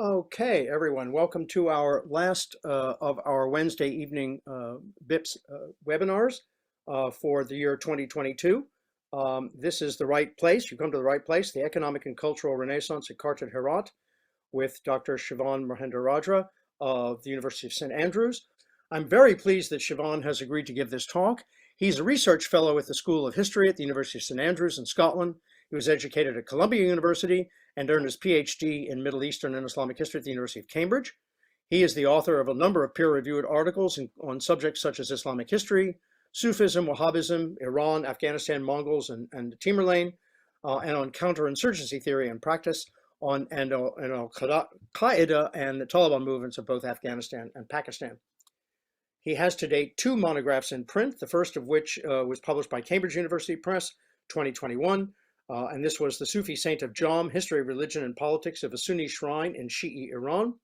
Okay, everyone, welcome to our last of our Wednesday evening BIPS webinars for the year 2022. This is the right place. You come to the right place, the Economic and Cultural Renaissance at Kartid, Herat, with Dr. Shivan Mahendrarajah of the University of St. Andrews. I'm very pleased that Shivan has agreed to give this talk. He's a research fellow at the School of History at the University of St. Andrews in Scotland. He was educated at Columbia University and earned his PhD in Middle Eastern and Islamic history at the University of Cambridge. He is the author of a number of peer-reviewed articles on subjects such as Islamic history, Sufism, Wahhabism, Iran, Afghanistan, Mongols, and Tamerlane, and on counterinsurgency theory and practice, on al-Qaeda and the Taliban movements of both Afghanistan and Pakistan. He has to date 2 monographs in print, the first of which was published by Cambridge University Press, 2021, and this was The Sufi Saint of Jam, History, Religion, and Politics of a Sunni Shrine in Shi'i Iran.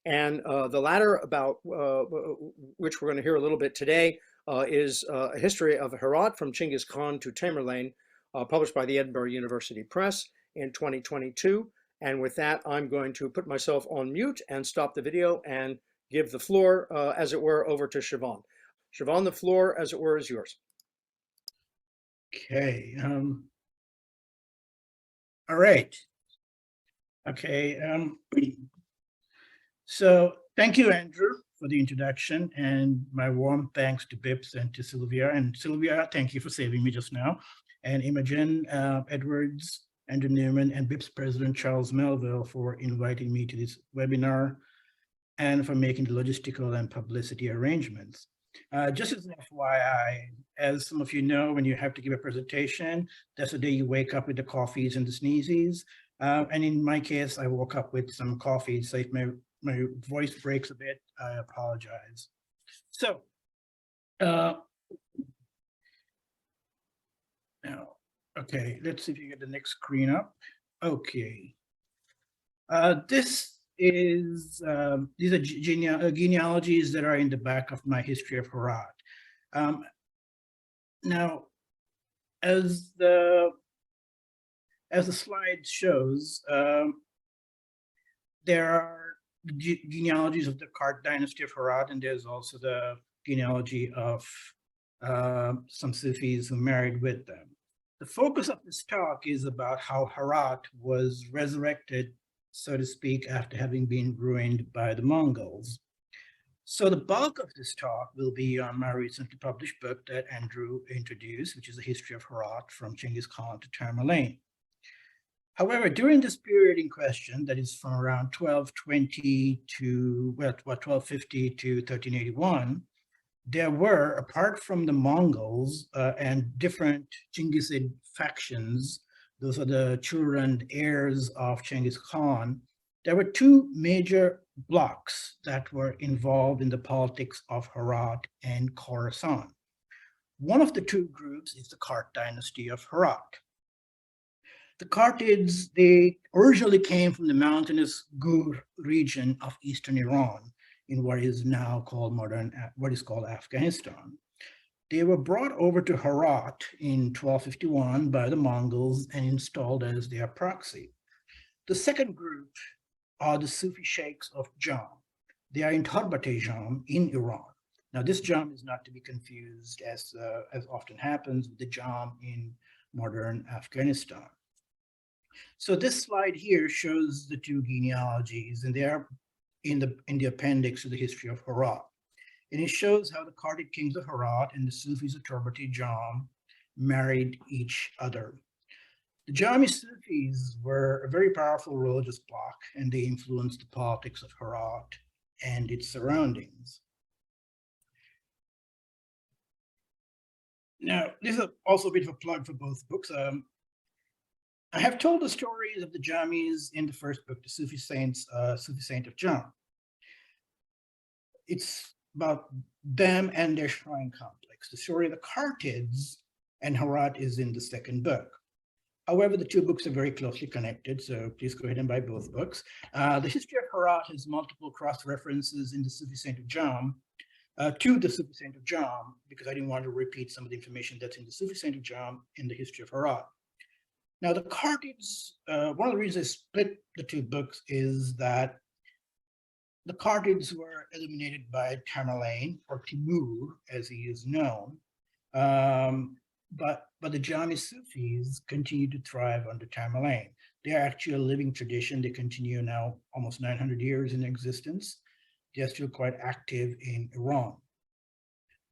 And the latter, about which we're going to hear a little bit today, is A History of Herat from Chingiz Khan to Tamerlane, published by the Edinburgh University Press in 2022. And with that, I'm going to put myself on mute and stop the video and give the floor, as it were, over to Shivan. Shivan, the floor, as it were, is yours. Okay. All right. Okay. So thank you, Andrew, for the introduction, and my warm thanks to BIPS and to Sylvia. And Sylvia, thank you for saving me just now. And Imogen Edwards, Andrew Newman, and BIPS President Charles Melville for inviting me to this webinar and for making the logistical and publicity arrangements. Just as an FYI, as some of you know, when you have to give a presentation, that's the day you wake up with the coffees and the sneezes. And in my case, I woke up with some coffee, so if my voice breaks a bit, I apologize. So, now, okay, let's see if you get the next screen up. Okay. These are genealogies that are in the back of my History of Herat. Now, as the slide shows, there are genealogies of the Kart dynasty of Herat, and there's also the genealogy of some Sufis who married with them. The focus of this talk is about how Herat was resurrected, so to speak, after having been ruined by the Mongols. So the bulk of this talk will be on my recently published book that Andrew introduced, which is A History of Herat from Chingiz Khan to Tamerlane. However, during this period in question, that is from around 1220 to, well, 1250 to 1381, there were, apart from the Mongols and different Chinggisid factions, those are the children heirs of Chingiz Khan, there were 2 major blocks that were involved in the politics of Herat and Khorasan. One of the 2 groups is the Kart dynasty of Herat. The Kartids, they originally came from the mountainous Gur region of eastern Iran in what is now called what is called Afghanistan. They were brought over to Herat in 1251 by the Mongols and installed as their proxy. The second group are the Sufi sheikhs of Jam. They are in Tarbate Jam in Iran. Now, this Jam is not to be confused, as often happens, with the Jam in modern Afghanistan. So this slide here shows the 2 genealogies, and they are in the appendix to the History of Herat. And it shows how the Kartid kings of Herat and the Sufis of Tarbate Jam married each other. The Jami Sufis were a very powerful religious bloc, and they influenced the politics of Herat and its surroundings. Now, this is also a bit of a plug for both books. I have told the stories of the Jamis in the first book, the Sufi Saint of Jam. It's about them and their shrine complex. The story of the Kartids and Herat is in the second book. However, the 2 books are very closely connected, so please go ahead and buy both books. The History of Herat has multiple cross-references in the Sufi Saint of Jam to the Sufi Saint of Jam, because I didn't want to repeat some of the information that's in the Sufi Saint of Jam in the History of Herat. Now, the Kartids, one of the reasons I split the 2 books is that The Kartids were eliminated by Tamerlane, or Timur, as he is known. But the Jami Sufis continue to thrive under Tamerlane. They are actually a living tradition. They continue now almost 900 years in existence. They are still quite active in Iran.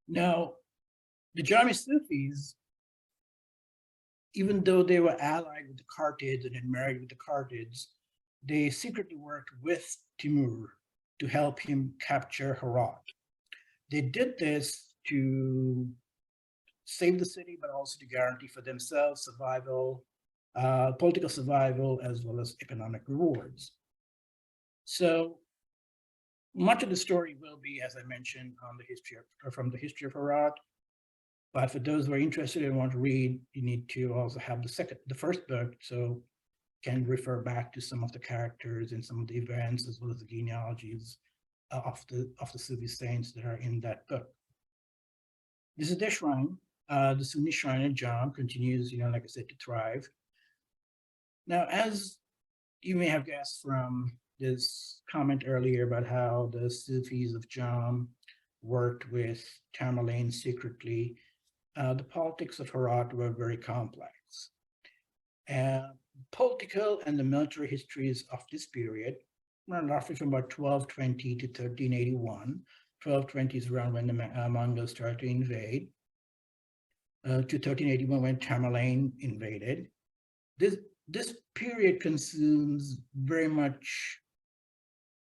Now, the Jami Sufis, even though they were allied with the Kartids and had married with the Kartids, they secretly worked with Timur to help him capture Herat. They did this to save the city, but also to guarantee for themselves survival, political survival, as well as economic rewards. So much of the story will be, as I mentioned, on the history of, from the history of Herat. But for those who are interested and want to read, you need to also have the first book, so can refer back to some of the characters and some of the events, as well as the genealogies of the Sufi saints that are in that book. This is their shrine. The Sunni shrine in Jam continues, like I said, to thrive. Now, as you may have guessed from this comment earlier about how the Sufis of Jam worked with Tamerlane secretly, the politics of Herat were very complex. Political and the military histories of this period run roughly from about 1220 to 1381. 1220 is around when the Mongols started to invade, to 1381 when Tamerlane invaded. This period consumes very much,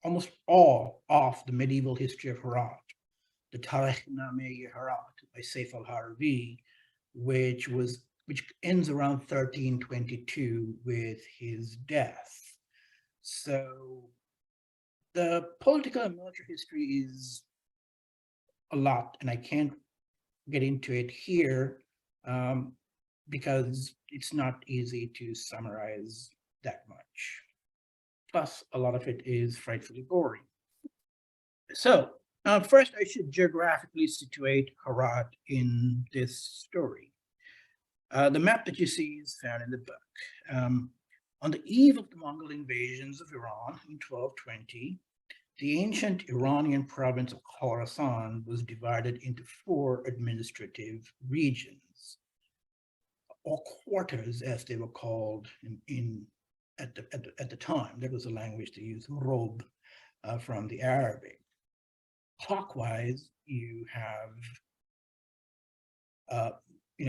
almost all of the medieval history of Herat. The Tarikh-i Herat by Saif al-Harbi, which ends around 1322 with his death. So the political and military history is a lot, and I can't get into it here because it's not easy to summarize that much. Plus, a lot of it is frightfully boring. So first, I should geographically situate Herat in this story. The map that you see is found in the book. On the eve of the Mongol invasions of Iran in 1220, the ancient Iranian province of Khurasan was divided into 4 administrative regions, or quarters, as they were called at the time. That was the language they used, rob, from the Arabic. Clockwise, you have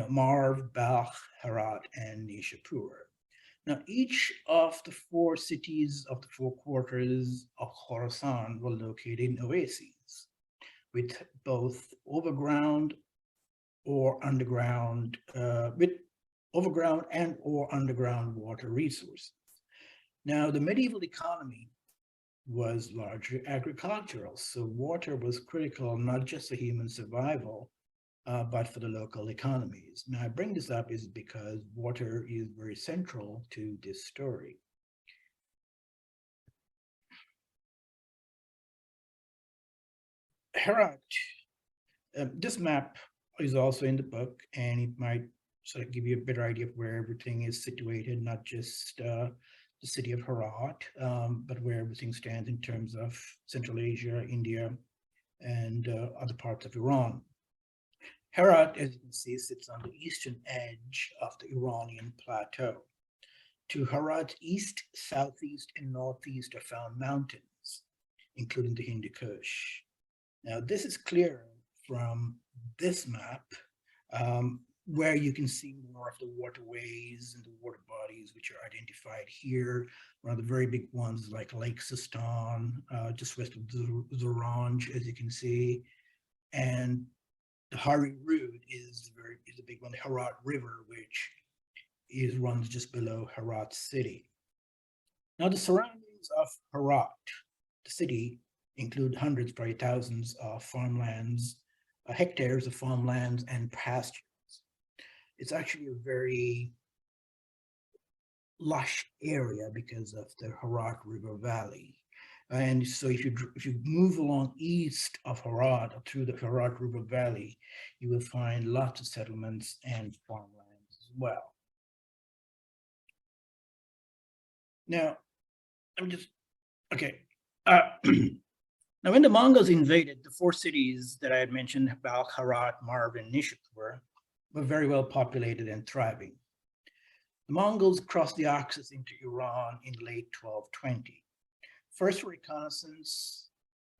Marv, Balkh, Herat, and Nishapur. Now, each of the 4 cities of the 4 quarters of Khorasan were located in oases, with both overground or underground, with overground and or underground water resources. Now, the medieval economy was largely agricultural, so water was critical not just for human survival, but for the local economies. Now, I bring this up is because water is very central to this story. Herat, this map is also in the book, and it might sort of give you a better idea of where everything is situated, not just the city of Herat, but where everything stands in terms of Central Asia, India, and other parts of Iran. Herat, as you can see, sits on the eastern edge of the Iranian plateau. To Herat's east, southeast, and northeast are found mountains, including the Hindu Kush. Now, this is clear from this map, where you can see more of the waterways and the water bodies, which are identified here. One of the very big ones is like Lake Sistan, just west of Zoranj, as you can see. And the Hari Road is a big one, the Herat River, which runs just below Herat city. Now, the surroundings of Herat, the city, include hundreds, probably thousands of farmlands, hectares of farmlands and pastures. It's actually a very lush area because of the Herat River Valley. And so if you move along east of Herat or through the Herat River Valley, you will find lots of settlements and farmlands as well. Now, I'm just, okay. Now, when the Mongols invaded, the four cities that I had mentioned, Balkh, Herat, Marv, and Nishapur, were very well populated and thriving. The Mongols crossed the Oxus into Iran in late 1220. First for reconnaissance,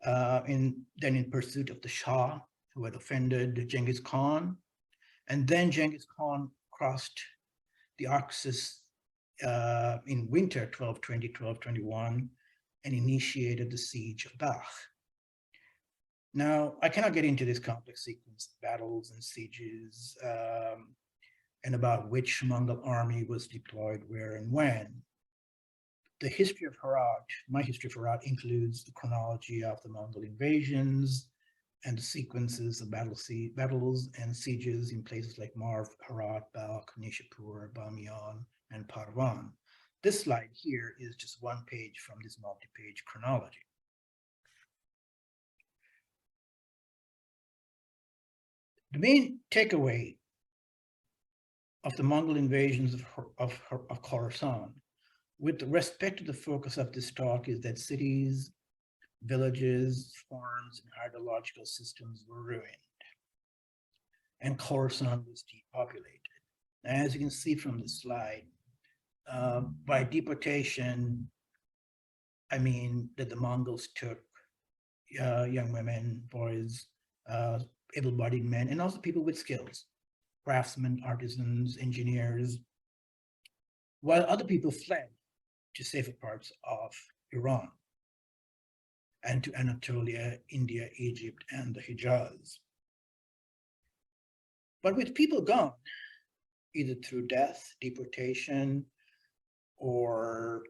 then in pursuit of the Shah, who had offended Chingiz Khan. And then Chingiz Khan crossed the Oxus in winter 1220-1221 and initiated the siege of Balkh. Now, I cannot get into this complex sequence of battles and sieges and about which Mongol army was deployed where and when. The history of Herat, my history of Herat, includes the chronology of the Mongol invasions and the sequences of battles and sieges in places like Marv, Herat, Balkh, Nishapur, Bamiyan, and Parvan. This slide here is just one page from this multi-page chronology. The main takeaway of the Mongol invasions of Khorasan, with respect to the focus of this talk, is that cities, villages, farms, and hydrological systems were ruined, and Khorasan was depopulated. As you can see from the slide, by deportation, I mean that the Mongols took young women, boys, able-bodied men, and also people with skills, craftsmen, artisans, engineers, while other people fled to safer parts of Iran and to Anatolia, India, Egypt, and the Hijaz. But with people gone, either through death, deportation, or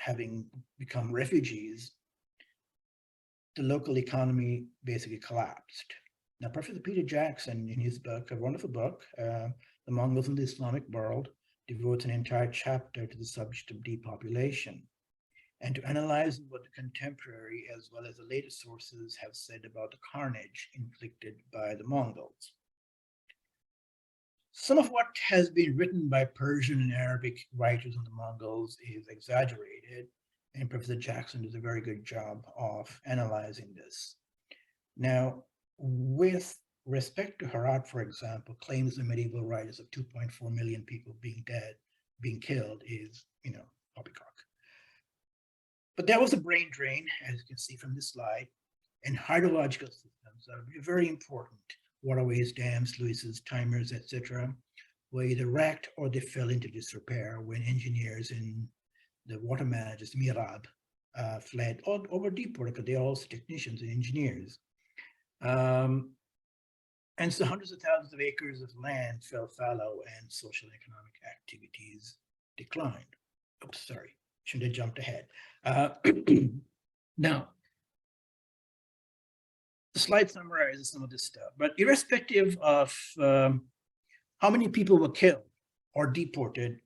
having become refugees, the local economy basically collapsed. Now, Professor Peter Jackson, in his book, a wonderful book, The Mongols in the Islamic World, devotes an entire chapter to the subject of depopulation and to analyzing what the contemporary as well as the latest sources have said about the carnage inflicted by the Mongols. Some of what has been written by Persian and Arabic writers on the Mongols is exaggerated, and Professor Jackson does a very good job of analyzing this. Now, with respect to Herat, for example, claims of medieval writers of 2.4 million people being dead, being killed is, poppycock. But there was a brain drain, as you can see from this slide, and hydrological systems are very important. Waterways, dams, sluices, timers, etc., were either wrecked or they fell into disrepair when engineers and the water managers, Mirab, fled or were deported because they're also technicians and engineers. And so hundreds of thousands of acres of land fell fallow and social and economic activities declined. Oops, sorry, shouldn't have jumped ahead. Now, the slide summarizes some of this stuff, but irrespective of how many people were killed or deported,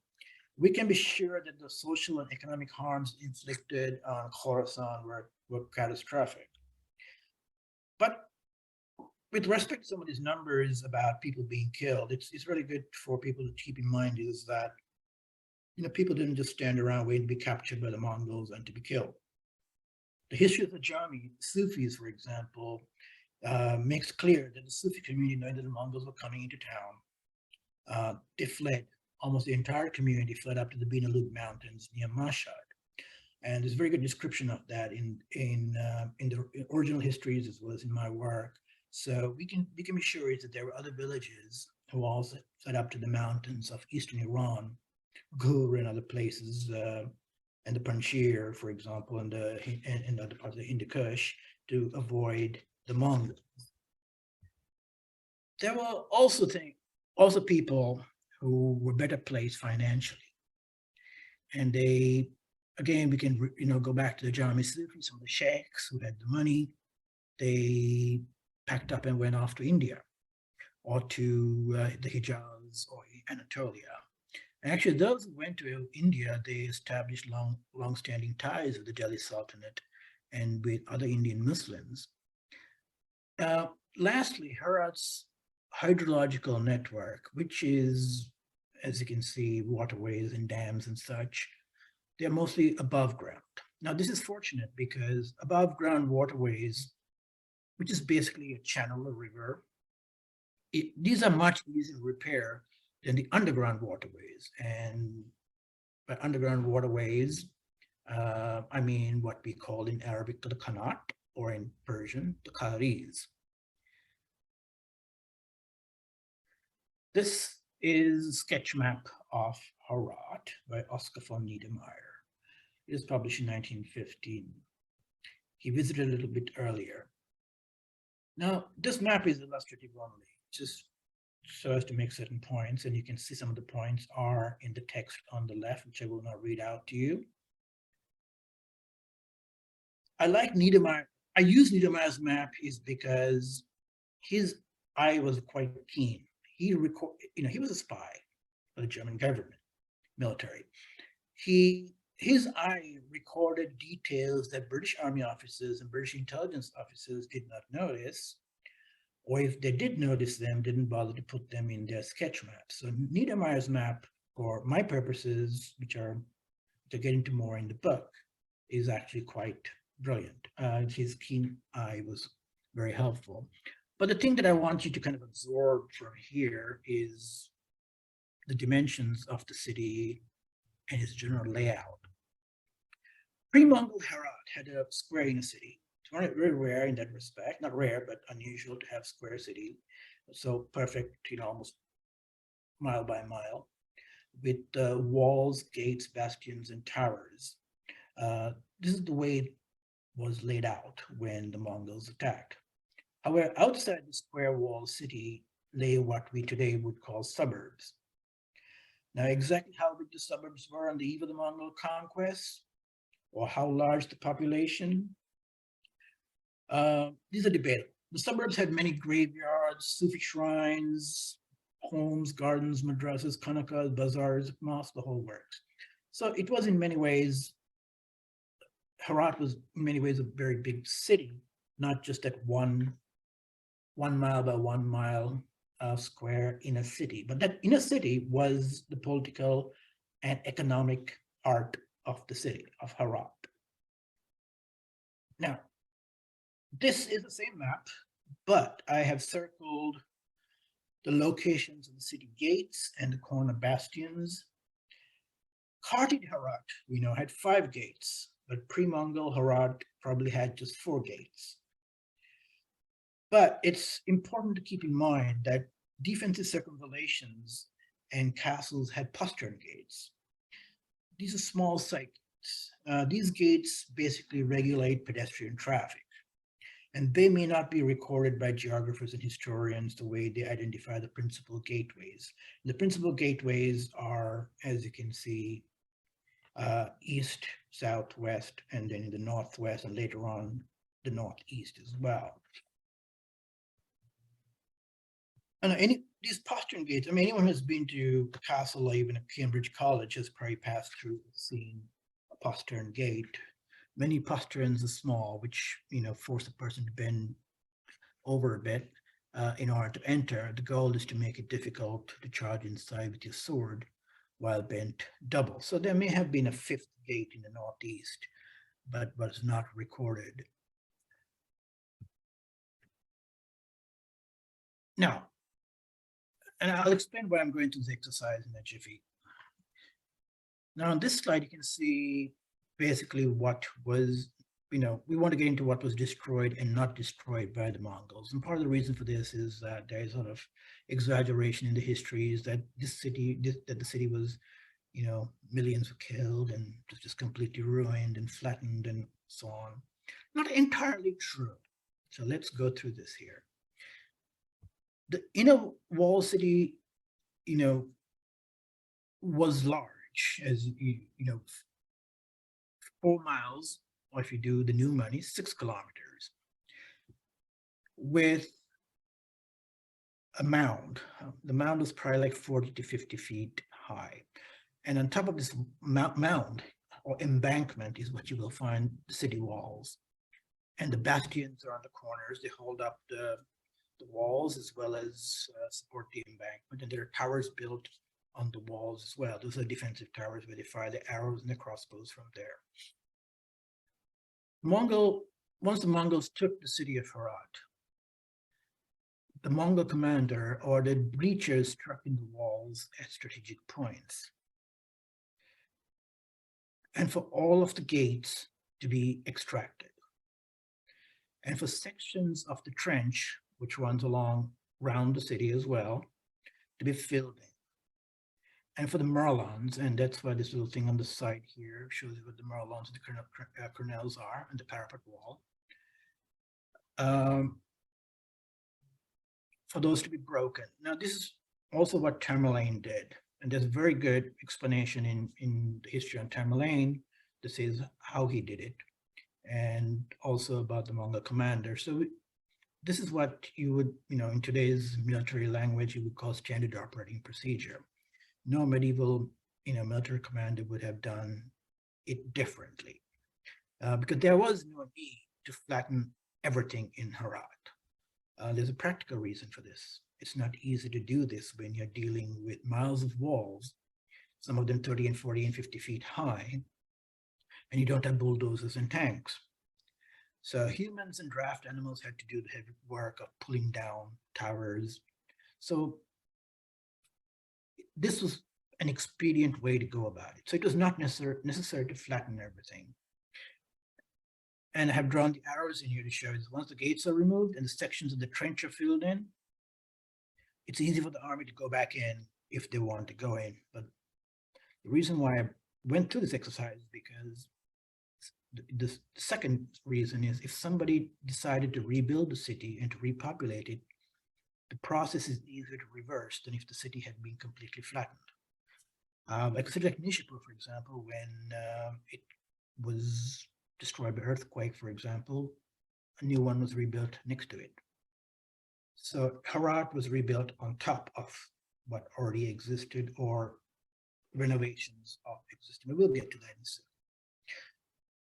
we can be sure that the social and economic harms inflicted on Khorasan were catastrophic. But with respect to some of these numbers about people being killed, it's really good for people to keep in mind is that people didn't just stand around waiting to be captured by the Mongols and to be killed. The history of the Jami, Sufis, for example, makes clear that the Sufi community, knowing that the Mongols were coming into town, they fled. Almost the entire community fled up to the Binalug Mountains near Mashhad. And there's a very good description of that in the original histories as well as in my work. So we can be sure that there were other villages who also fled up to the mountains of eastern Iran, Ghur and other places, and the Panjshir, for example, and other parts of the Hindu Kush to avoid the Mongols. There were also people who were better placed financially, and they, again, we can go back to the Jami Sufis, some of the shaykhs who had the money. They packed up and went off to India or to the Hijaz or Anatolia. And actually, those who went to India, they established long-standing ties with the Delhi Sultanate and with other Indian Muslims. Lastly, Herat's hydrological network, which is, as you can see, waterways and dams and such, they're mostly above ground. Now, this is fortunate because above ground waterways, which is basically a channel, a river, these are much easier to repair than the underground waterways. And by underground waterways, I mean what we call in Arabic the qanat, or in Persian, the Kartids. This is a sketch map of Herat by Oscar von Niedermeyer. It was published in 1915. He visited a little bit earlier. Now, this map is illustrative only, just so as to make certain points, and you can see some of the points are in the text on the left, which I will not read out to you. I like Niedermeyer. I use Niedermeyer's map is because his eye was quite keen. He was a spy for the German government, military. His eye recorded details that British Army officers and British intelligence officers did not notice, or if they did notice them, didn't bother to put them in their sketch map. So Niedermeyer's map, for my purposes, which are to get into more in the book, is actually quite brilliant. His keen eye was very helpful. But the thing that I want you to kind of absorb from here is the dimensions of the city and its general layout. Pre-Mongol Herat had a square inner city. It's very rare in that respect, not rare, but unusual to have square cities. So perfect, almost mile by mile, with walls, gates, bastions, and towers. This is the way it was laid out when the Mongols attacked. However, outside the square walled city lay what we today would call suburbs. Now, exactly how big the suburbs were on the eve of the Mongol conquest, or how large the population, these are debatable. The suburbs had many graveyards, Sufi shrines, homes, gardens, madrasas, kanakas, bazaars, mosques, the whole works. So it was in many ways, Herat was in many ways a very big city, not just at 1 mile by 1 mile square inner city. But that inner city was the political and economic heart of the city of Herat. Now, this is the same map, but I have circled the locations of the city gates and the corner bastions. Kartid Herat, we know, had 5 gates, but pre-Mongol Herat probably had just 4 gates. But it's important to keep in mind that defensive circumvallations and castles had postern gates. These are small side gates. These gates basically regulate pedestrian traffic, and they may not be recorded by geographers and historians the way they identify the principal gateways. The principal gateways are, as you can see, east, southwest, and then in the northwest, and later on the northeast as well. And these postern gates, I mean, anyone who's been to a castle or even a Cambridge College has probably passed through seeing a postern gate. Many posterns are small, which force a person to bend over a bit in order to enter. The goal is to make it difficult to charge inside with your sword while bent double. So there may have been a 5th gate in the northeast, but was not recorded. Now, and I'll explain why I'm going through this exercise in a jiffy. Now on this slide, you can see basically what was, we want to get into what was destroyed and not destroyed by the Mongols. And part of the reason for this is that there is sort of exaggeration in the histories that the city was, millions were killed and was just completely ruined and flattened and so on. Not entirely true. So let's go through this here. The inner wall city, was large, as 4 miles, or if you do the new money, 6 kilometers, with a mound. The mound was probably like 40 to 50 feet high. And on top of this mound or embankment is what you will find the city walls. And the bastions are on the corners. They hold up the walls as well as support the embankment. And there are towers built on the walls as well. Those are defensive towers where they fire the arrows and the crossbows from there. Once the Mongols took the city of Herat, the Mongol commander ordered breaches struck in the walls at strategic points, and for all of the gates to be extracted, and for sections of the trench, which runs around the city as well, to be filled in. And for the merlons, and that's why this little thing on the side here shows you what the merlons and the crenelles are, and the parapet wall. For those to be broken. Now, this is also what Tamerlane did. And there's a very good explanation in the history on Tamerlane that says how he did it, and also about the Mongol commander. So this is what you would, in today's military language, you would call standard operating procedure. No medieval, military commander would have done it differently, because there was no need to flatten everything in Herat. There's a practical reason for this. It's not easy to do this when you're dealing with miles of walls, some of them 30 and 40 and 50 feet high, and you don't have bulldozers and tanks. So humans and draft animals had to do the heavy work of pulling down towers. So this was an expedient way to go about it. So it was not necessary to flatten everything. And I have drawn the arrows in here to show you that once the gates are removed and the sections of the trench are filled in, it's easy for the army to go back in if they want to go in. But the reason why I went through this exercise is because the second reason is if somebody decided to rebuild the city and to repopulate it, the process is easier to reverse than if the city had been completely flattened. Like a city like Nishapur, for example, when it was destroyed by earthquake, for example, a new one was rebuilt next to it. So Herat was rebuilt on top of what already existed or renovations of existing. We will get to that in a second.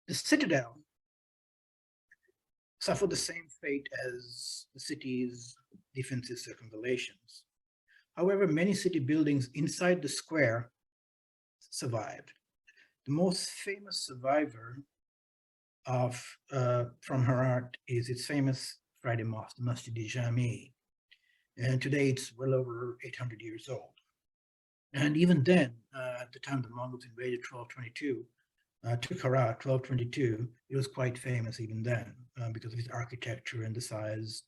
The citadel suffered the same fate as the city's defensive circumvallations. However, many city buildings inside the square survived. The most famous survivor from Herat is its famous Friday mosque, the Masjid-i-Jami. And today it's well over 800 years old. And even then, at the time the Mongols invaded 1222, took Herat 1222, it was quite famous even then because of its architecture and the size.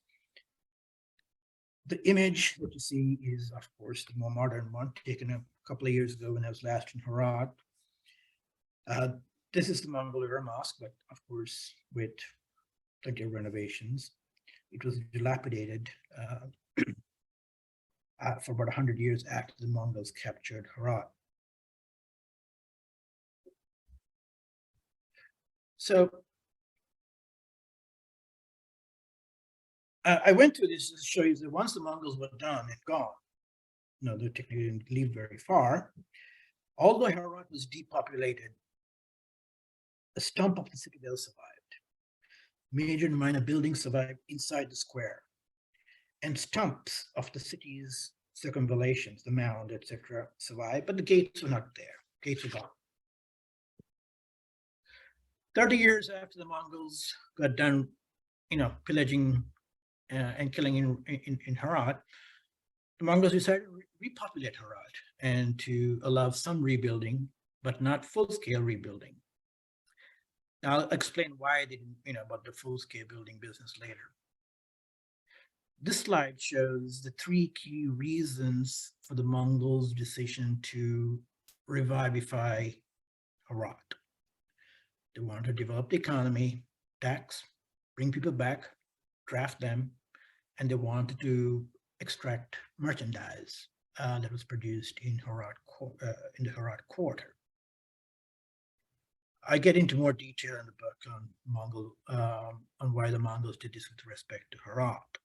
The image that you see is, of course, the more modern one, taken a couple of years ago when I was last in Herat. This is the Mongol era mosque, but of course, with plenty of renovations. It was dilapidated for about 100 years after the Mongols captured Herat. So I went through this to show you that once the Mongols were done and gone, they technically didn't leave very far. Although Herat was depopulated, a stump of the citadel survived. Major and minor buildings survived inside the square, and stumps of the city's circumvallations, the mound, etc., survived, but the gates were not there. Gates were gone. 30 years after the Mongols got done, pillaging and killing in Herat, the Mongols decided to repopulate Herat and to allow some rebuilding, but not full-scale rebuilding. Now, I'll explain why they didn't, about the full-scale building business later. This slide shows the three key reasons for the Mongols' decision to revivify Herat. They wanted to develop the economy, tax, bring people back, draft them, and they wanted to extract merchandise that was produced in the Herat Quarter. I get into more detail in the book on why the Mongols did this with respect to Herat.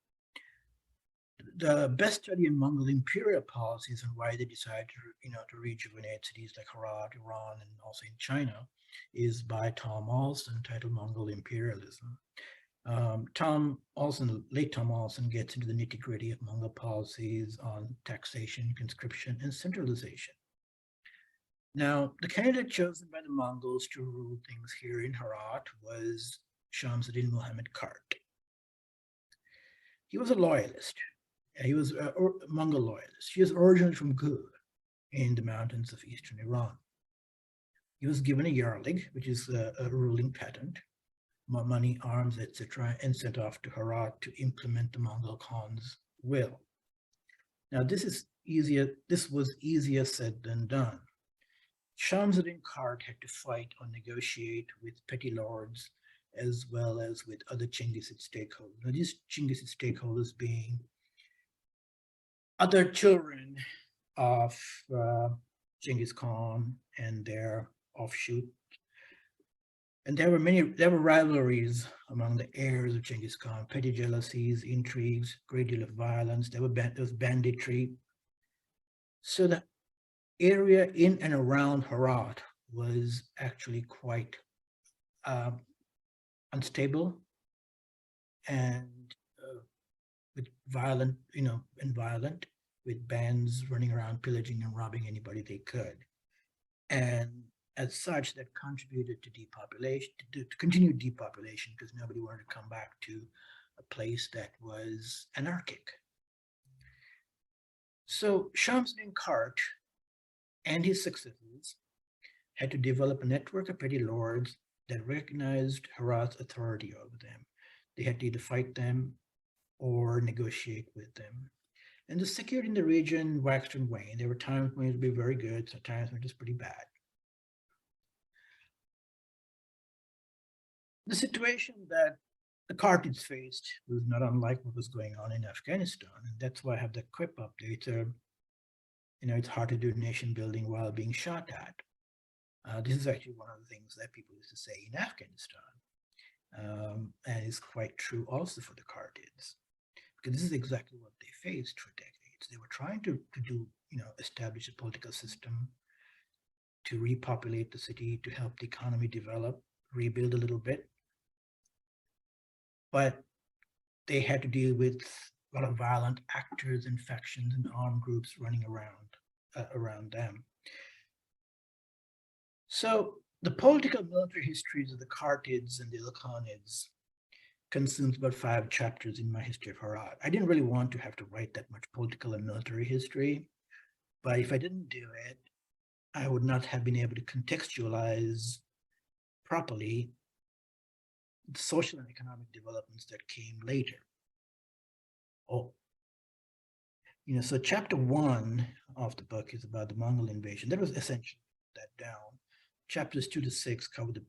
The best study in Mongol imperial policies and why they decided to rejuvenate cities like Herat, Iran, and also in China is by Tom Olson, titled Mongol Imperialism. Late Tom Olson gets into the nitty-gritty of Mongol policies on taxation, conscription, and centralization. Now, the candidate chosen by the Mongols to rule things here in Herat was Shamsuddin Muhammad Kart. He was a loyalist. He was a Mongol loyalist. He was originally from Gur in the mountains of eastern Iran. He was given a yarlig, which is a ruling patent, money, arms, etc., and sent off to Herat to implement the Mongol Khan's will. Now, this was easier said than done. Shamsuddin Kart had to fight or negotiate with petty lords as well as with other Chinghisid stakeholders. Now, these Chinghisid stakeholders being other children of Chingiz Khan and their offshoot. And there were rivalries among the heirs of Chingiz Khan, petty jealousies, intrigues, great deal of violence. There was banditry. So the area in and around Herat was actually quite unstable and with violent, with bands running around pillaging and robbing anybody they could. And as such, that contributed to depopulation, to continued depopulation, because nobody wanted to come back to a place that was anarchic. So Shamsuddin Kart and his successors had to develop a network of petty lords that recognized Herat's authority over them. They had to either fight them or negotiate with them. And the security in the region waxed and waned. There were times when it would be very good, sometimes when it was pretty bad. The situation that the Kartids faced was not unlike what was going on in Afghanistan. And that's why I have the quip up there. It's hard to do nation building while being shot at. This is actually one of the things that people used to say in Afghanistan. And it's quite true also for the Kartids, because this is exactly what they faced for decades. They were trying to establish a political system, to repopulate the city, to help the economy develop, rebuild a little bit. But they had to deal with a lot of violent actors and factions and armed groups running around them. So the political military histories of the Kartids and the al-Khanids consumes about 5 chapters in my history of Herat. I didn't really want to have to write that much political and military history, but if I didn't do it, I would not have been able to contextualize properly the social and economic developments that came later. So chapter 1 of the book is about the Mongol invasion. That was essentially that down. Chapters 2 to 6 cover the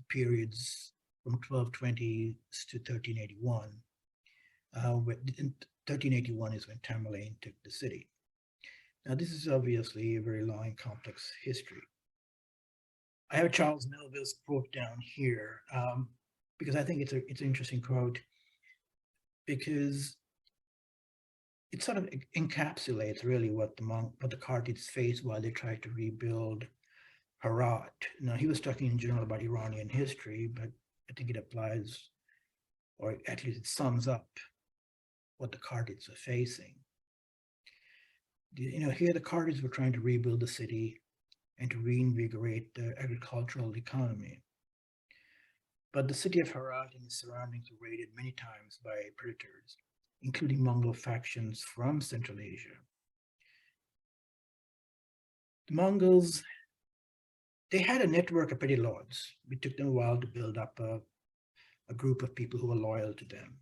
periods from 1220 to 1381. 1381 is when Tamerlane took the city. Now, this is obviously a very long and complex history. I have Charles Melville's quote down here because I think it's an interesting quote, because it sort of encapsulates really what the Kartids faced while they tried to rebuild Herat. Now, he was talking in general about Iranian history, but I think it applies, or at least it sums up what the Kartids are facing. Here the Kartids were trying to rebuild the city and to reinvigorate the agricultural economy. But the city of Herat and its surroundings were raided many times by predators, including Mongol factions from Central Asia. The Mongols, they had a network of petty lords. It took them a while to build up a group of people who were loyal to them.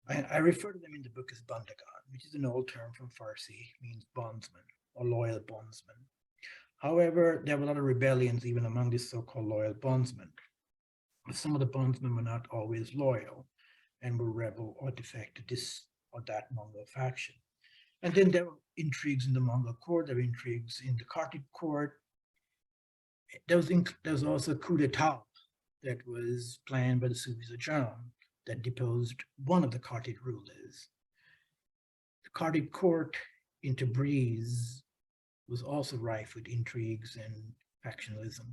I refer to them in the book as bandagan, which is an old term from Farsi, means bondsman or loyal bondsman. However, there were a lot of rebellions even among these so-called loyal bondsmen. Some of the bondsmen were not always loyal and were rebel or defect to this or that Mongol faction. And then there were intrigues in the Mongol court, there were intrigues in the Kartid court. There was also a coup d'etat that was planned by the Sufis of Jam that deposed one of the Kartid rulers. The Kartid court in Tabriz was also rife with intrigues and factionalism,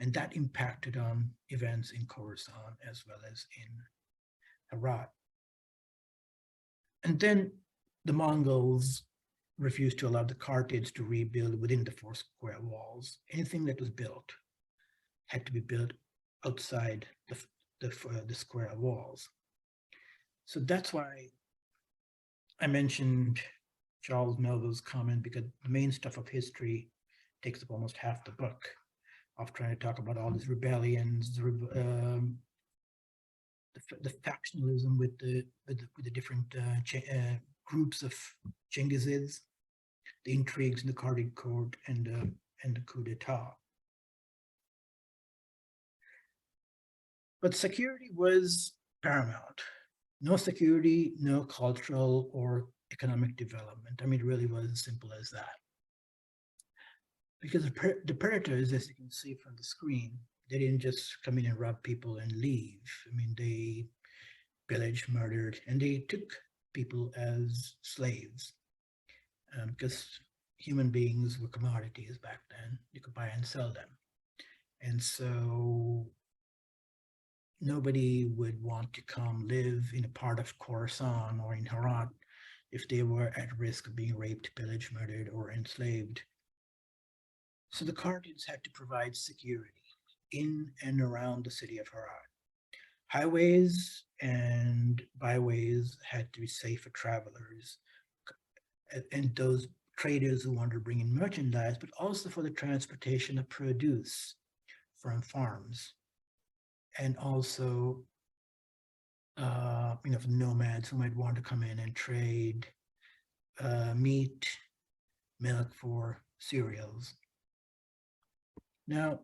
and that impacted on events in Khorasan as well as in Herat. And then the Mongols refused to allow the Kartids to rebuild within the 4 square walls. Anything that was built had to be built outside the square walls. So that's why I mentioned Charles Melville's comment, because the main stuff of history takes up almost half the book of trying to talk about all these rebellions, the factionalism with the different groups of Chingizids, the intrigues in the Kartid court, and the coup d'etat. But security was paramount. No security, no cultural or economic development. I mean, it really was as simple as that. Because the predators, as you can see from the screen, they didn't just come in and rob people and leave. I mean, they pillaged, murdered, and they took people as slaves, because human beings were commodities back then. You could buy and sell them. And so nobody would want to come live in a part of Khorasan or in Herat if they were at risk of being raped, pillaged, murdered, or enslaved. So the Kartids had to provide security in and around the city of Herat. Highways and byways had to be safe for travelers and those traders who wanted to bring in merchandise, but also for the transportation of produce from farms, and also for nomads who might want to come in and trade meat, milk for cereals. Now,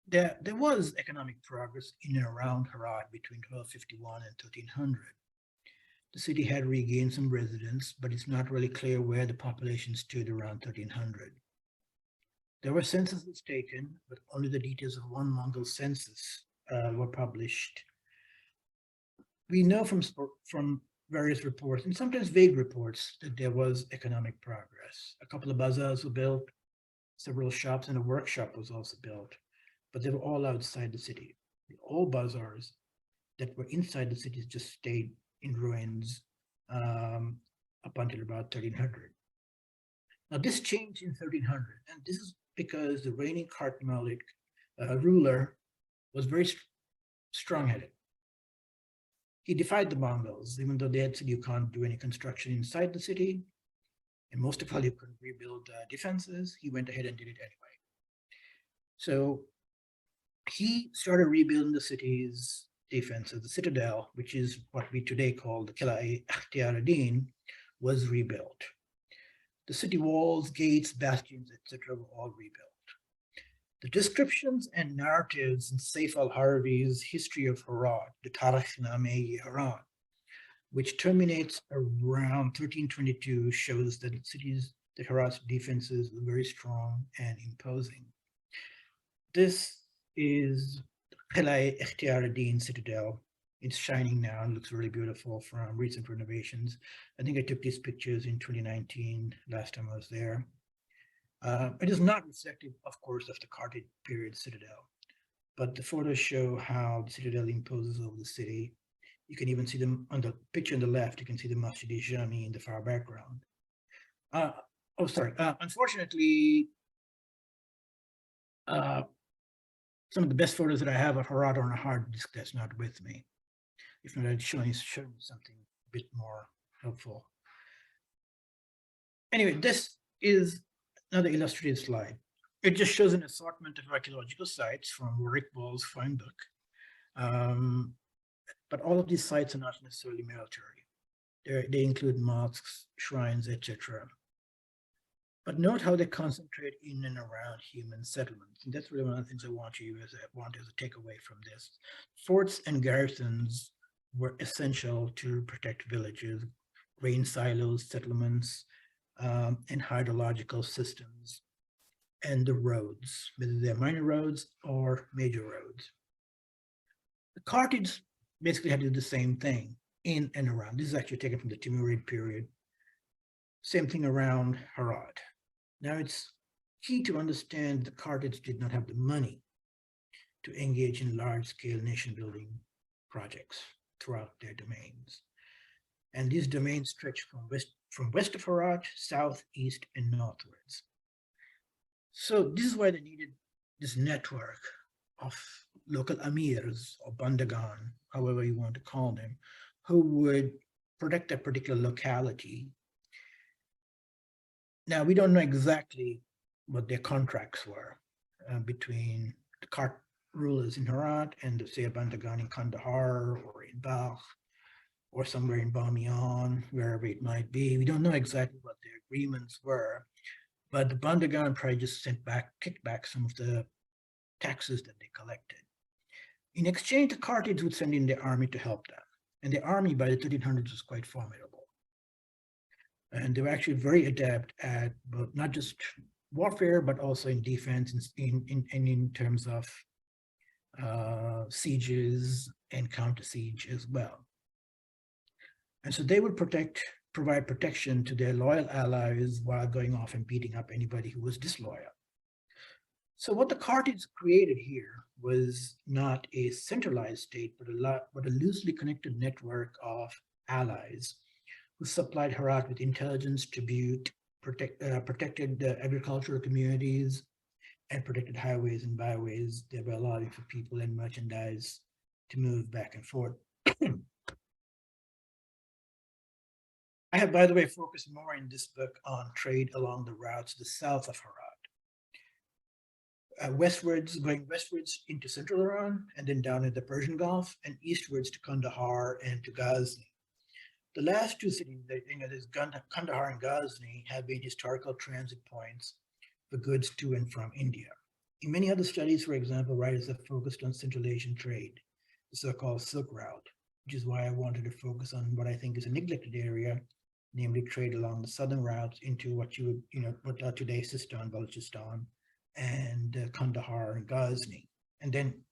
there was economic progress in and around Herat between 1251 and 1300. The city had regained some residents, but it's not really clear where the population stood around 1300. There were censuses taken, but only the details of one Mongol census were published. We know from various reports, and sometimes vague reports, that there was economic progress. A couple of bazaars were built, several shops, and a workshop was also built, but they were all outside the city. All bazaars that were inside the cities just stayed in ruins up until about 1300. Now this changed in 1300, and this is because the reigning Kartid ruler was very strong-headed. He defied the Mongols, even though they had said you can't do any construction inside the city, and most of all, you couldn't rebuild defenses. He went ahead and did it anyway. So he started rebuilding the city's defenses. The citadel, which is what we today call the Kila-e-Ikhtiyar-e-Din, was rebuilt. The city walls, gates, bastions, etc. were all rebuilt. The descriptions and narratives in Saif al-Harbi's History of Herat, the Tarikh-e Herat, which terminates around 1322, shows that the Herat's defenses were very strong and imposing. This is Kila-e-Ikhtiyar-e-Din citadel. It's shining now and looks really beautiful from recent renovations. I think I took these pictures in 2019, last time I was there. It is not reflective, of course, of the Kartid period citadel, but the photos show how the citadel imposes over the city. You can even see them on the picture on the left. You can see the Masjid-e-Jami in the far background. Unfortunately, some of the best photos that I have of Herat are on a hard disk that's not with me. If not, I'd show you something a bit more helpful. Anyway, this is another illustrative slide. It just shows an assortment of archaeological sites from Rick Ball's fine book. But all of these sites are not necessarily military. They include mosques, shrines, etc. But note how they concentrate in and around human settlements. And that's really one of the things I want as a takeaway from this. Forts and garrisons were essential to protect villages, grain silos, settlements, and hydrological systems, and the roads, whether they're minor roads or major roads. The Kartids basically had to do the same thing in and around. This is actually taken from the Timurid period. Same thing around Herat. Now it's key to understand the Kartids did not have the money to engage in large-scale nation-building projects throughout their domains. And these domains stretch from west of Herat, south, east, and northwards. So this is why they needed this network of local amirs or bandagan, however you want to call them, who would protect a particular locality. Now, we don't know exactly what their contracts were between the Kart rulers in Herat and the say Bandagan in Kandahar or in Balkh or somewhere in Bamiyan, wherever it might be. We don't know exactly what their agreements were, but the Bandagan probably just kicked back some of the taxes that they collected. In exchange, the Kartids would send in their army to help them. And the army by the 1300s was quite formidable. And they were actually very adept at both, not just warfare, but also in defense in terms of sieges and counter siege as well. And so they would provide protection to their loyal allies while going off and beating up anybody who was disloyal. So what the Kartids created here was not a centralized state, but a loosely connected network of allies who supplied Herat with intelligence, tribute, protected the agricultural communities, and protected highways and byways, thereby allowing for people and merchandise to move back and forth. I have, by the way, focused more in this book on trade along the routes to the south of Herat. Going westwards into central Iran, and then down in the Persian Gulf, and eastwards to Kandahar and to Ghazni. The last two cities, Kandahar and Ghazni, have been historical transit points for goods to and from India. In many other studies, for example, writers have focused on Central Asian trade, the so-called Silk Route, which is why I wanted to focus on what I think is a neglected area, namely trade along the southern routes into what are today Sistan, Balochistan, and Kandahar and Ghazni, and then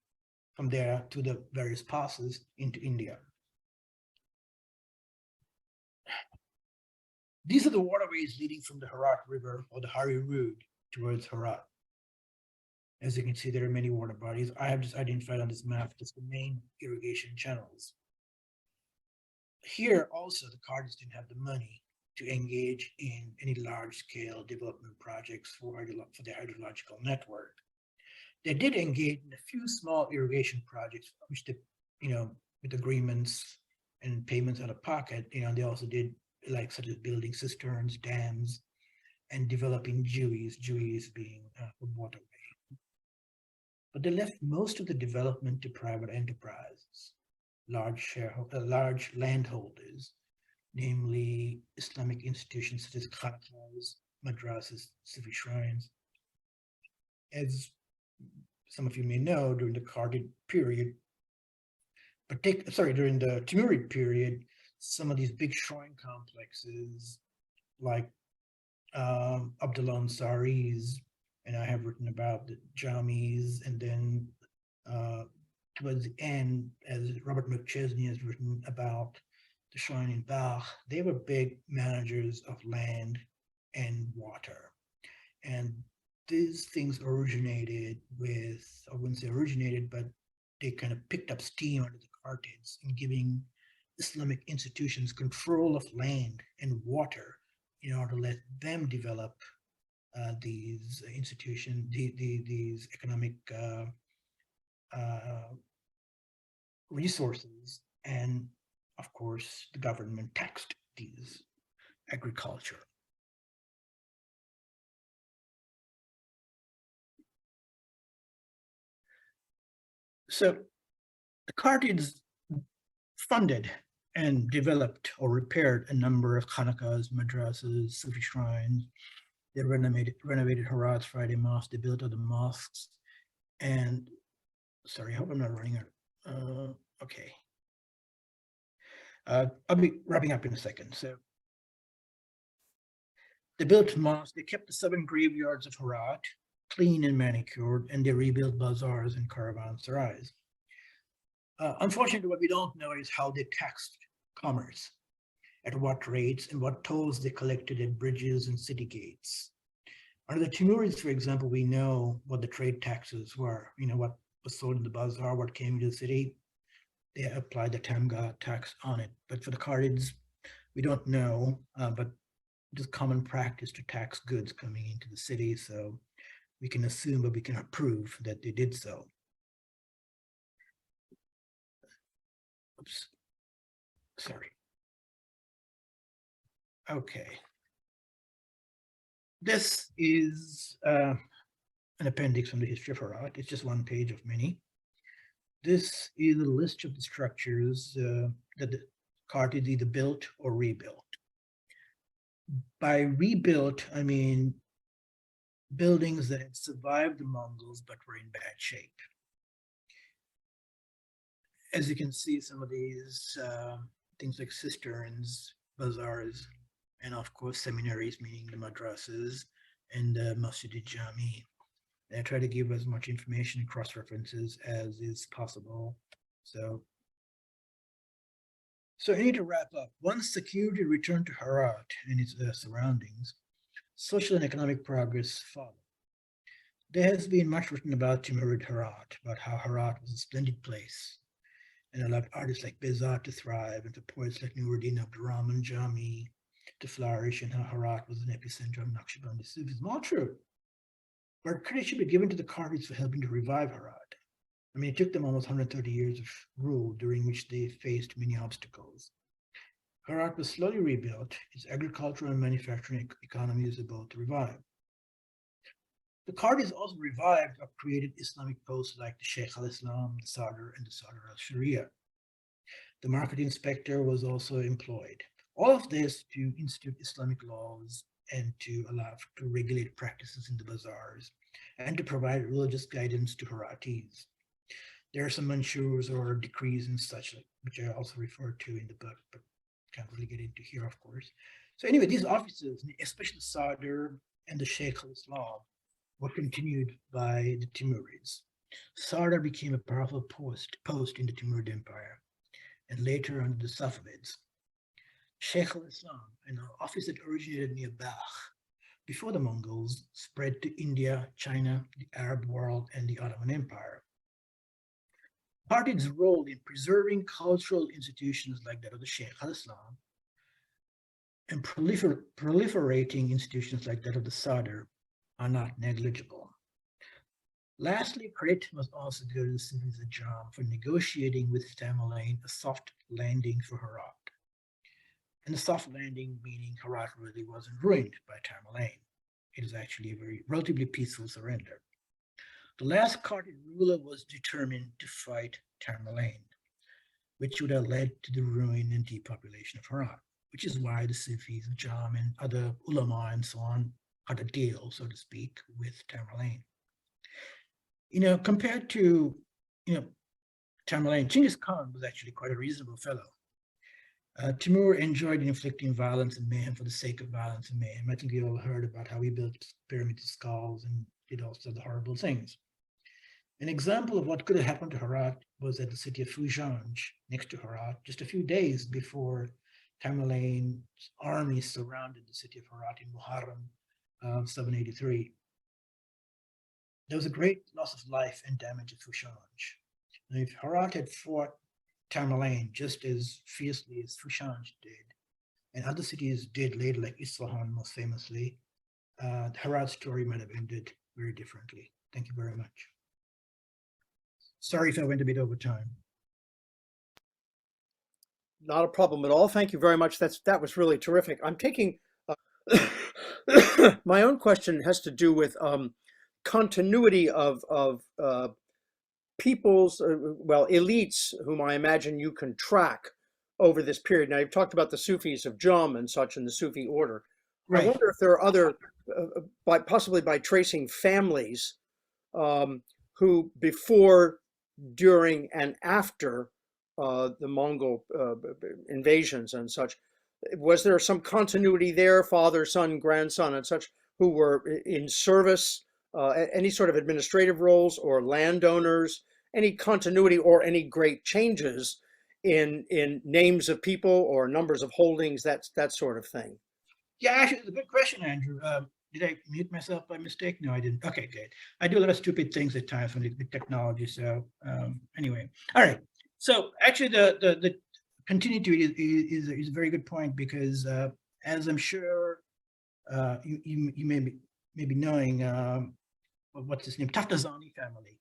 from there to the various passes into India. These are the waterways leading from the Herat River or the Hari Road towards Herat. As you can see, there are many water bodies. I have just identified on this map just the main irrigation channels. Here also, the Kartids didn't have the money to engage in any large-scale development projects for their hydrological network. They did engage in a few small irrigation projects, which they, with agreements and payments out of pocket, they also did such as building cisterns, dams, and developing jewies being a waterway. But they left most of the development to private enterprises, large landholders, namely Islamic institutions such as Kartids, madrasas, Sufi shrines. As some of you may know, during the Kartid period, during the Timurid period, some of these big shrine complexes like Abdul-Ansari's, and I have written about the Jamis, and then towards the end, as Robert McChesney has written about the shrine in Balkh, they were big managers of land and water. And these things originated with, I wouldn't say originated, but they kind of picked up steam under the Kartids in giving Islamic institutions control of land and water in order to let them develop these institutions, these economic resources. And of course, the government taxed these agriculture. So the Kartids funded and developed or repaired a number of khanaqahs, madrasas, Sufi shrines. They renovated Herat's Friday Mosque. They built other mosques. And sorry, I hope I'm not running out. Okay. I'll be wrapping up in a second. So they built mosques. They kept the 7 graveyards of Herat clean and manicured, and they rebuilt bazaars and caravansarays. Unfortunately, what we don't know is how they taxed commerce, at what rates, and what tolls they collected at bridges and city gates. Under the Timurids, for example, we know what the trade taxes were, what was sold in the bazaar, what came into the city. They applied the tamga tax on it. But for the Kartids, we don't know, but it is common practice to tax goods coming into the city. So we can assume, but we cannot prove that they did so. oops, sorry. Okay. This is an appendix from the history of Herat. It's just one page of many. This is a list of the structures that the Kartids either built or rebuilt. By rebuilt, I mean buildings that had survived the Mongols but were in bad shape. As you can see, some of these things like cisterns, bazaars, and of course seminaries, meaning the madrasas and the masjid-i-jami. I try to give as much information and cross-references as is possible. So I need to wrap up. Once security returned to Herat and its surroundings, social and economic progress followed. There has been much written about Timurid Herat, about how Herat was a splendid place, and allowed artists like Bazaars to thrive, and for poets like Nuruddin Abdurrahman Jami to flourish, and how Herat was an epicenter of Naqshbandi Sufism. All true. But credit should be given to the Kartids for helping to revive Herat. I mean, it took them almost 130 years of rule, during which they faced many obstacles. Herat was slowly rebuilt. Its agricultural and manufacturing economy is about to revive. The Kartids also revived or created Islamic posts like the Shaykh al-Islam, the Sadr, and the Sadr al-Sharia. The market inspector was also employed. All of this to institute Islamic laws and to allow to regulate practices in the bazaars and to provide religious guidance to Heratis. There are some manshurs or decrees and such, which I also refer to in the book, but can't really get into here, of course. So anyway, these offices, especially the Sadr and the Shaykh al-Islam, were continued by the Timurids. Sadr became a powerful post in the Timurid Empire, and later under the Safavids. Shaykh al-Islam, an office that originated near Balkh before the Mongols, spread to India, China, the Arab world, and the Ottoman Empire. Kartid's role in preserving cultural institutions like that of the Shaykh al-Islam and proliferating institutions like that of the Sadr are not negligible. Lastly, credit must also go to the Sufis Ajam for negotiating with Tamerlane a soft landing for Herat. And the soft landing meaning Herat really wasn't ruined by Tamerlane. It is actually a very relatively peaceful surrender. The last Kartid ruler was determined to fight Tamerlane, which would have led to the ruin and depopulation of Herat, which is why the Sufis, Ajam, and other ulama and so on had a deal, so to speak, with Tamerlane. Compared to, Tamerlane, Chingiz Khan was actually quite a reasonable fellow. Timur enjoyed inflicting violence and mayhem for the sake of violence and mayhem. I think you all heard about how he built pyramids of skulls and did all sorts of horrible things. An example of what could have happened to Herat was at the city of Fujanj, next to Herat, just a few days before Tamerlane's army surrounded the city of Herat in Muharram of 783. There was a great loss of life and damage at Fujanj. And if Herat had fought Tamerlane just as fiercely as Fujanj did, and other cities did later, like Isfahan most famously, the Herat story might have ended very differently. Thank you very much. Sorry if I went a bit over time. Not a problem at all. Thank you very much. That was really terrific. I'm taking my own question has to do with continuity of people's, elites whom I imagine you can track over this period. Now, you've talked about the Sufis of Jum and such in the Sufi order. Right. I wonder if there are other, possibly by tracing families who before, during, and after the Mongol invasions and such, was there some continuity there, father, son, grandson, and such, who were in service, any sort of administrative roles or landowners, any continuity or any great changes in names of people or numbers of holdings, that sort of thing? Yeah, actually, it's a good question, Andrew. Did I mute myself by mistake? No, I didn't. Okay, good. I do a lot of stupid things at times with technology. So anyway, all right. So actually, the continuity is a very good point, because as I'm sure you may be knowing, what's his name, Taftazani family.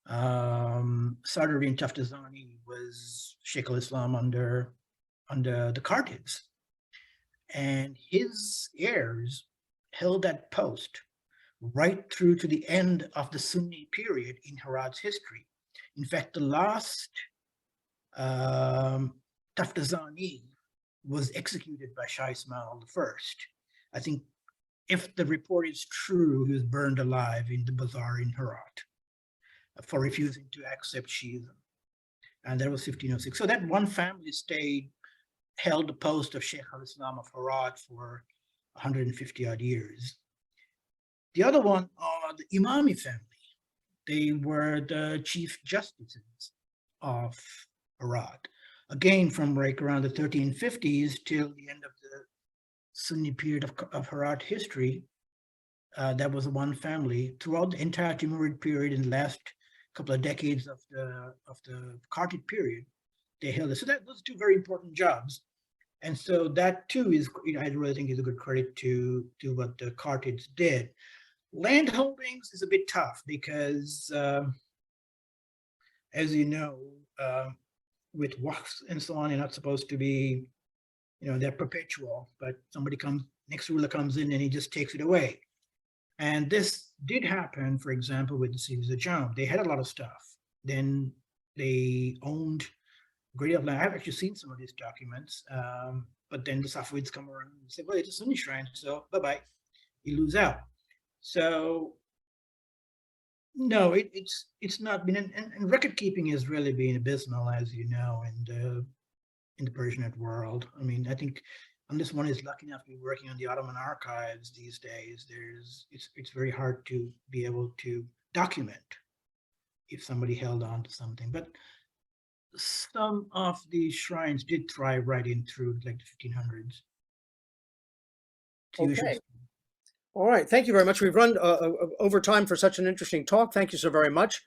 Sadruddin Taftazani was Sheikh al-Islam under the Kartids. And his heirs held that post right through to the end of the Sunni period in Herat's history. In fact, the last Taftazani was executed by Shah Ismail I. I think if the report is true, he was burned alive in the Bazaar in Herat for refusing to accept Shiism. And that was 1506. So that one family held the post of Sheikh al-Islam of Herat for 150 odd years. The other one are the Imami family. They were the chief justices of Herat, again from like around the 1350s till the end of the Sunni period of Herat history. That was one family throughout the entire Timurid period. In the last couple of decades of the Kartid period, they held it. So those two very important jobs. And so that too is, I really think is a good credit to what the Kartids did. Land holdings is a bit tough because, as you know, with waqfs and so on, you're not supposed to be, they're perpetual, but next ruler comes in and he just takes it away. And this did happen, for example, with the cities of Jam. They had a lot of stuff. Then they owned a great deal of land. I've actually seen some of these documents, but then the Safavids come around and say, well, it's a Sunni shrine, so bye-bye, you lose out. So no, it's not been, and record keeping has really been abysmal, as you know, in the Persianate world. I mean, I think unless one is lucky enough to be working on the Ottoman archives these days, it's very hard to be able to document if somebody held on to something. But some of these shrines did thrive right in through like the 1500s. Okay. All right. Thank you very much. We've run over time for such an interesting talk. Thank you so very much.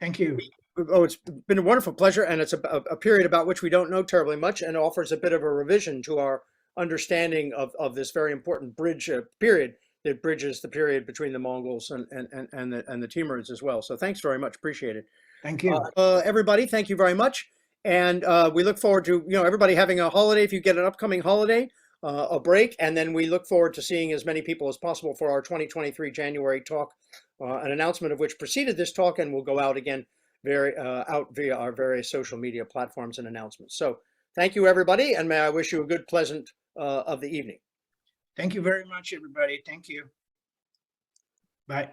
Thank you. Oh, it's been a wonderful pleasure, and it's a period about which we don't know terribly much, and offers a bit of a revision to our understanding of this very important bridge period that bridges the period between the Mongols and the Timurids as well. So thanks very much. Appreciate it. Thank you. Everybody, thank you very much. And we look forward to, everybody having a holiday, if you get an upcoming holiday, a break, and then we look forward to seeing as many people as possible for our 2023 January talk, an announcement of which preceded this talk and will go out again out via our various social media platforms and announcements. So thank you, everybody, and may I wish you a good, pleasant of the evening. Thank you very much, everybody. Thank you. Bye.